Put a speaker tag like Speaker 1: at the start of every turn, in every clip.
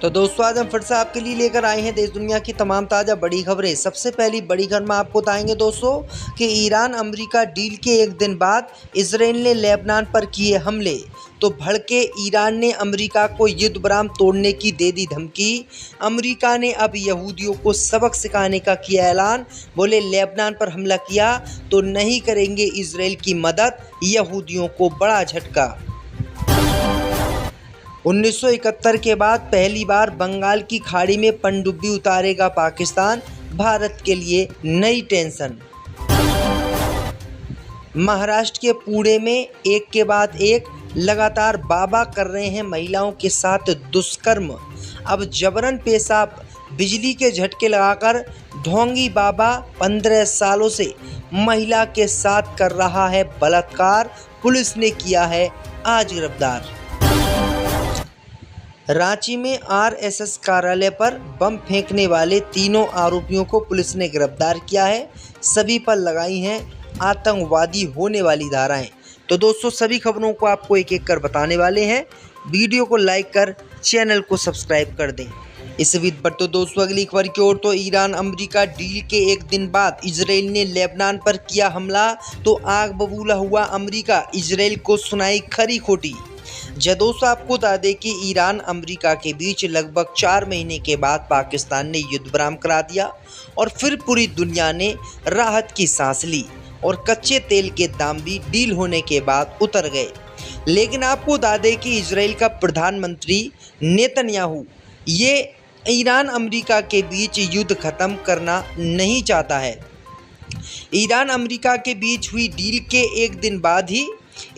Speaker 1: तो दोस्तों आज हम फिर से आपके लिए लेकर आए हैं देश दुनिया की तमाम ताज़ा बड़ी खबरें। सबसे पहली बड़ी खबर में आपको बताएंगे दोस्तों कि ईरान अमेरिका डील के एक दिन बाद इजराइल ने लेबनान पर किए हमले। तो भड़के ईरान ने अमेरिका को युद्ध विराम तोड़ने की दे दी धमकी। अमेरिका ने अब यहूदियों को सबक सिखाने का किया ऐलान। बोले लेबनान पर हमला किया तो नहीं करेंगे इजराइल की मदद। यहूदियों को बड़ा झटका। 1971 के बाद पहली बार बंगाल की खाड़ी में पनडुब्बी उतारेगा पाकिस्तान। भारत के लिए नई टेंशन। महाराष्ट्र के पुणे में एक के बाद एक लगातार बाबा कर रहे हैं महिलाओं के साथ दुष्कर्म। अब जबरन पेशाब बिजली के झटके लगाकर ढोंगी बाबा 15 सालों से महिला के साथ कर रहा है बलात्कार। पुलिस ने किया है आज गिरफ्तार। रांची में आरएसएस कार्यालय पर बम फेंकने वाले तीनों आरोपियों को पुलिस ने गिरफ्तार किया है। सभी पर लगाई हैं आतंकवादी होने वाली धाराएं। तो दोस्तों सभी खबरों को आपको एक एक कर बताने वाले हैं। वीडियो को लाइक कर चैनल को सब्सक्राइब कर दें। इस बीच पर तो दोस्तों अगली खबर की ओर तो ईरान अमेरिका डील के एक दिन बाद इजराइल ने लेबनान पर किया हमला। तो आग बबूला हुआ अमेरिका, इजराइल को सुनाई खरी खोटी। दोस्तों आपको बता दें कि ईरान अमेरिका के बीच लगभग 4 महीने के बाद पाकिस्तान ने युद्ध विराम करा दिया और फिर पूरी दुनिया ने राहत की सांस ली और कच्चे तेल के दाम भी डील होने के बाद उतर गए। लेकिन आपको बता दें कि इजराइल का प्रधानमंत्री नेतन्याहू ये ईरान अमेरिका के बीच युद्ध खत्म करना नहीं चाहता है। ईरान अमेरिका के बीच हुई डील के एक दिन बाद ही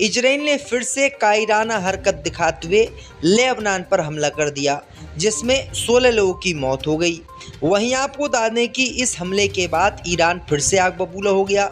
Speaker 1: इजराइल ने फिर से कायराना हरकत दिखाते हुए लेबनान पर हमला कर दिया, जिसमें 16 लोगों की मौत हो गई। वहीं आपको बता दें कि इस हमले के बाद ईरान फिर से आग बबूला हो गया,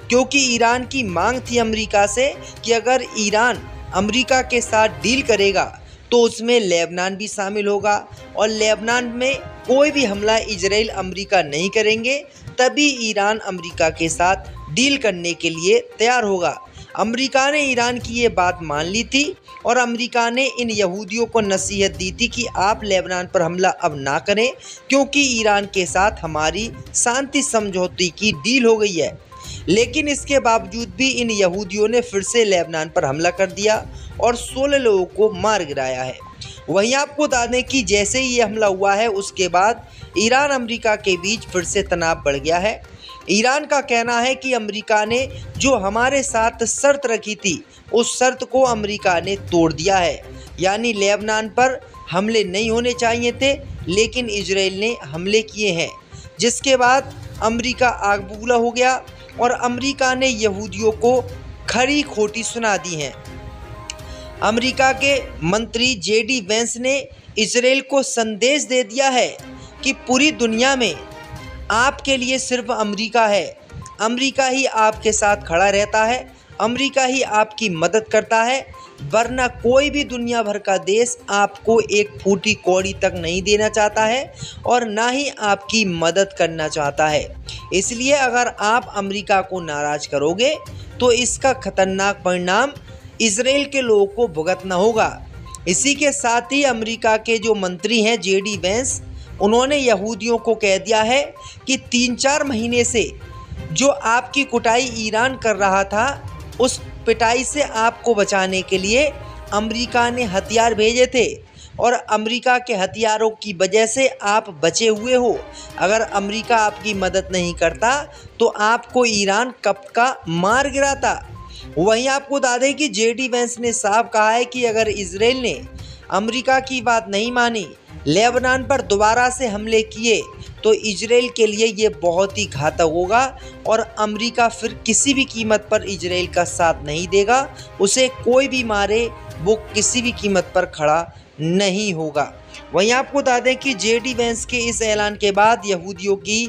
Speaker 1: क्योंकि ईरान की मांग थी अमेरिका से कि अगर ईरान अमेरिका के साथ डील करेगा तो उसमें लेबनान भी शामिल होगा और लेबनान में कोई भी हमला इजराइल अमेरिका नहीं करेंगे, तभी ईरान अमेरिका के साथ डील करने के लिए तैयार होगा। अमेरिका ने ईरान की ये बात मान ली थी और अमेरिका ने इन यहूदियों को नसीहत दी थी कि आप लेबनान पर हमला अब ना करें, क्योंकि ईरान के साथ हमारी शांति समझौते की डील हो गई है। लेकिन इसके बावजूद भी इन यहूदियों ने फिर से लेबनान पर हमला कर दिया और 16 लोगों को मार गिराया है। वहीं आपको बता दें कि जैसे ही ये हमला हुआ है उसके बाद ईरान अमेरिका के बीच फिर से तनाव बढ़ गया है। ईरान का कहना है कि अमेरिका ने जो हमारे साथ शर्त रखी थी उस शर्त को अमेरिका ने तोड़ दिया है, यानी लेबनान पर हमले नहीं होने चाहिए थे, लेकिन इजराइल ने हमले किए हैं, जिसके बाद अमेरिका आग बबूला हो गया और अमेरिका ने यहूदियों को खरी खोटी सुना दी है। अमेरिका के मंत्री जेडी वेंस ने इजराइल को संदेश दे दिया है कि पूरी दुनिया में आपके लिए सिर्फ अमेरिका है। अमेरिका ही आपके साथ खड़ा रहता है, अमेरिका ही आपकी मदद करता है, वरना कोई भी दुनिया भर का देश आपको एक फूटी कौड़ी तक नहीं देना चाहता है और ना ही आपकी मदद करना चाहता है। इसलिए अगर आप अमेरिका को नाराज़ करोगे तो इसका खतरनाक परिणाम इजराइल के लोगों को भुगतना होगा। इसी के साथ ही अमेरिका के जो मंत्री हैं जेडी वेंस, उन्होंने यहूदियों को कह दिया है कि 3-4 महीने से जो आपकी कुटाई ईरान कर रहा था, उस पिटाई से आपको बचाने के लिए अमेरिका ने हथियार भेजे थे और अमेरिका के हथियारों की वजह से आप बचे हुए हो। अगर अमेरिका आपकी मदद नहीं करता तो आपको ईरान कब का मार गिराता। वहीं आपको बता दें कि जेडी वेंस ने साफ कहा है कि अगर इजराइल ने अमेरिका की बात नहीं मानी, लेबनान पर दोबारा से हमले किए, तो इजराइल के लिए ये बहुत ही घातक होगा और अमेरिका फिर किसी भी कीमत पर इजराइल का साथ नहीं देगा। उसे कोई भी मारे, वो किसी भी कीमत पर खड़ा नहीं होगा। वहीं आपको बता दें कि जेडी वेंस के इस ऐलान के बाद यहूदियों की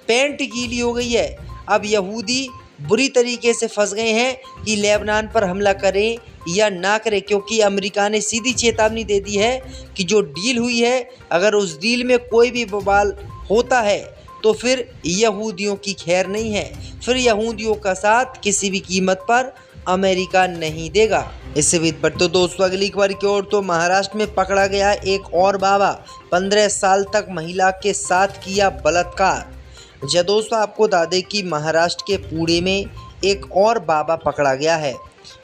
Speaker 1: पैंट गीली हो गई है। अब यहूदी बुरी तरीके से फंस गए हैं कि लेबनान पर हमला करें या ना करें, क्योंकि अमेरिका ने सीधी चेतावनी दे दी है कि जो डील हुई है, अगर उस डील में कोई भी बवाल होता है तो फिर यहूदियों की खैर नहीं है, फिर यहूदियों का साथ किसी भी कीमत पर अमेरिका नहीं देगा। इससे भी पर तो दोस्तों अगली खबर की ओर तो महाराष्ट्र में पकड़ा गया एक और बाबा 15 साल तक महिला के साथ किया बलात्कार। दोस्तों आपको बता दें कि महाराष्ट्र के पुणे में एक और बाबा पकड़ा गया है।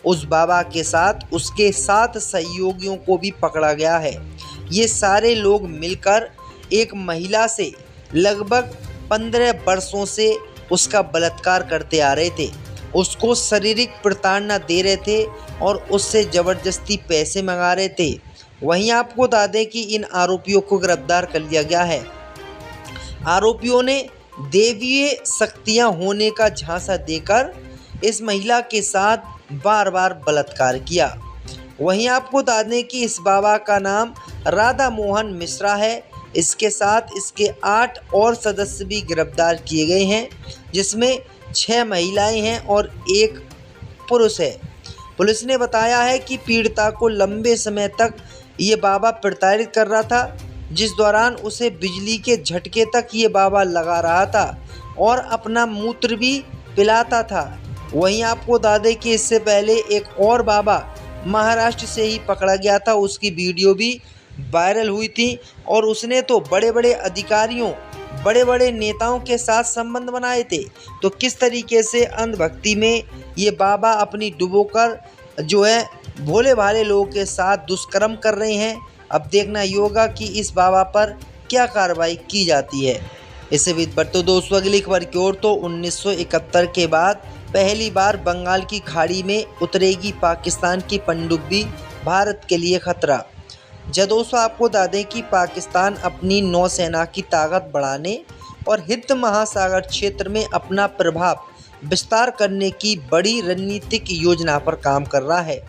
Speaker 1: उस बाबा के साथ उसके 7 सहयोगियों को भी पकड़ा गया है। ये सारे लोग मिलकर एक महिला से लगभग 15 वर्षों से उसका बलात्कार करते आ रहे थे। उसको शारीरिक प्रताड़ना दे रहे थे और उससे ज़बरदस्ती पैसे मंगा रहे थे। वहीं आपको बता दें कि इन आरोपियों को गिरफ्तार कर लिया गया है। आरोपियों ने दैवीय शक्तियां होने का झांसा देकर इस महिला के साथ बार बार बलात्कार किया। वहीं आपको बता दें कि इस बाबा का नाम राधा मोहन मिश्रा है। इसके साथ इसके 8 और सदस्य भी गिरफ्तार किए गए हैं, जिसमें 6 महिलाएं हैं और 1 पुरुष है। पुलिस ने बताया है कि पीड़िता को लंबे समय तक ये बाबा प्रताड़ित कर रहा था, जिस दौरान उसे बिजली के झटके तक ये बाबा लगा रहा था और अपना मूत्र भी पिलाता था। वहीं आपको बता दें कि इससे पहले एक और बाबा महाराष्ट्र से ही पकड़ा गया था। उसकी वीडियो भी वायरल हुई थी और उसने तो बड़े बड़े अधिकारियों, बड़े बड़े नेताओं के साथ संबंध बनाए थे। तो किस तरीके से अंधभक्ति में ये बाबा अपनी डुबोकर जो है भोले भाले लोगों के साथ दुष्कर्म कर रहे हैं। अब देखना ये होगा कि इस बाबा पर क्या कार्रवाई की जाती है। इससे भी बढ़ते दोस्तों अगली खबर की ओर। तो 1971 के बाद पहली बार बंगाल की खाड़ी में उतरेगी पाकिस्तान की पनडुब्बी, भारत के लिए खतरा। दोस्तों आपको बता दें कि पाकिस्तान अपनी नौसेना की ताकत बढ़ाने और हिंद महासागर क्षेत्र में अपना प्रभाव विस्तार करने की बड़ी रणनीतिक योजना पर काम कर रहा है।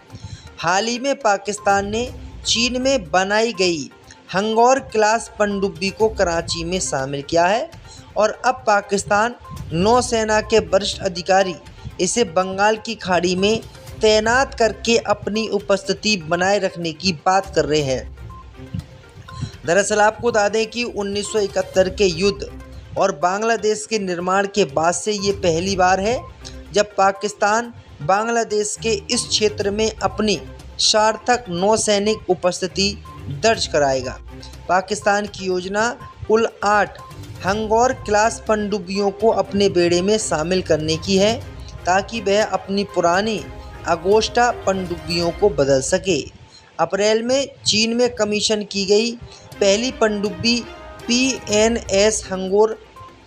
Speaker 1: हाल ही में पाकिस्तान ने चीन में बनाई गई हंगौर क्लास पनडुब्बी को कराची में शामिल किया है और अब पाकिस्तान नौसेना के वरिष्ठ अधिकारी इसे बंगाल की खाड़ी में तैनात करके अपनी उपस्थिति बनाए रखने की बात कर रहे हैं। दरअसल आपको बता दें कि 1971 के युद्ध और बांग्लादेश के निर्माण के बाद से ये पहली बार है जब पाकिस्तान बांग्लादेश के इस क्षेत्र में अपनी सार्थक नौसैनिक उपस्थिति दर्ज कराएगा। पाकिस्तान की योजना कुल 8 हंगौर क्लास पनडुब्बियों को अपने बेड़े में शामिल करने की है, ताकि वह अपनी पुरानी अगोस्टा पनडुब्बियों को बदल सके। अप्रैल में चीन में कमीशन की गई पहली पनडुब्बी PNS हंगौर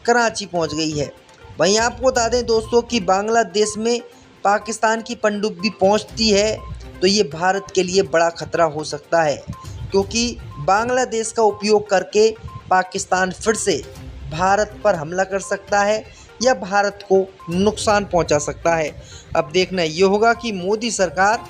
Speaker 1: कराची पहुंच गई है। वहीं आपको बता दें दोस्तों कि बांग्लादेश में पाकिस्तान की पनडुब्बी पहुंचती है तो ये भारत के लिए बड़ा खतरा हो सकता है, क्योंकि बांग्लादेश का उपयोग करके पाकिस्तान फिर से भारत पर हमला कर सकता है या भारत को नुकसान पहुंचा सकता है। अब देखना ये होगा कि मोदी सरकार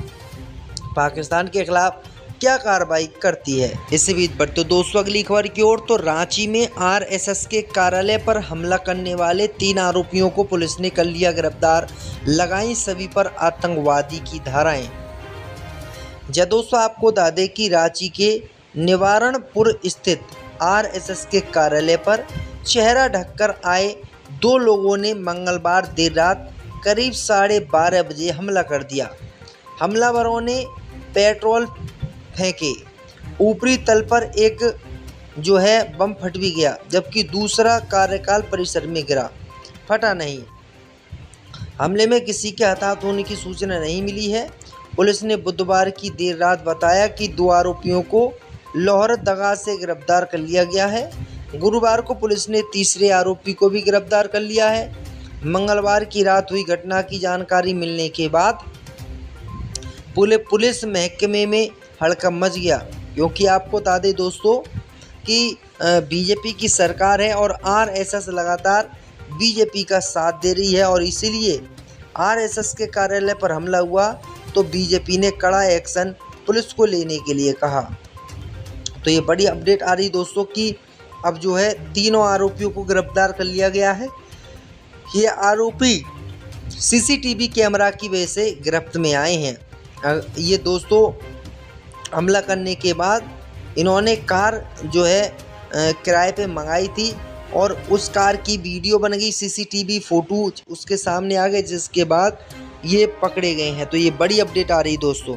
Speaker 1: पाकिस्तान के खिलाफ क्या कार्रवाई करती है। इससे भी बढ़ते दोस्तों अगली खबर की ओर। तो रांची में RSS के कार्यालय पर हमला करने वाले 3 आरोपियों को पुलिस ने कर लिया गिरफ्तार, लगाई सभी पर आतंकवादी की धाराएं। दोस्तों आपको बता दें कि रांची के निवारणपुर स्थित RSS के कार्यालय पर चेहरा ढककर आए 2 लोगों ने मंगलवार देर रात करीब 12:30 बजे हमला कर दिया। हमलावरों ने पेट्रोल फेंके, ऊपरी तल पर एक जो है बम फट भी गया, जबकि दूसरा कार्यकाल परिसर में गिरा, फटा नहीं। हमले में किसी के हताहत होने की सूचना नहीं मिली है। पुलिस ने बुधवार की देर रात बताया कि 2 आरोपियों को लोहरदगा से गिरफ्तार कर लिया गया है। गुरुवार को पुलिस ने तीसरे आरोपी को भी गिरफ्तार कर लिया है। मंगलवार की रात हुई घटना की जानकारी मिलने के बाद पुलिस महकमे में हड़कंप मच गया, क्योंकि आपको बता दें दोस्तों कि बीजेपी की सरकार है और RSS लगातार बीजेपी का साथ दे रही है और इसीलिए RSS के कार्यालय पर हमला हुआ तो बीजेपी ने कड़ा एक्शन पुलिस को लेने के लिए कहा। तो ये बड़ी अपडेट आ रही दोस्तों कि अब जो है तीनों आरोपियों को गिरफ्तार कर लिया गया है। ये आरोपी CCTV कैमरा की वजह से गिरफ्त में आए हैं। ये दोस्तों हमला करने के बाद इन्होंने कार जो है किराए पे मंगाई थी और उस कार की वीडियो बन गई, CCTV फ़ोटो उसके सामने आ गए, जिसके बाद ये पकड़े गए हैं। तो ये बड़ी अपडेट आ रही दोस्तों।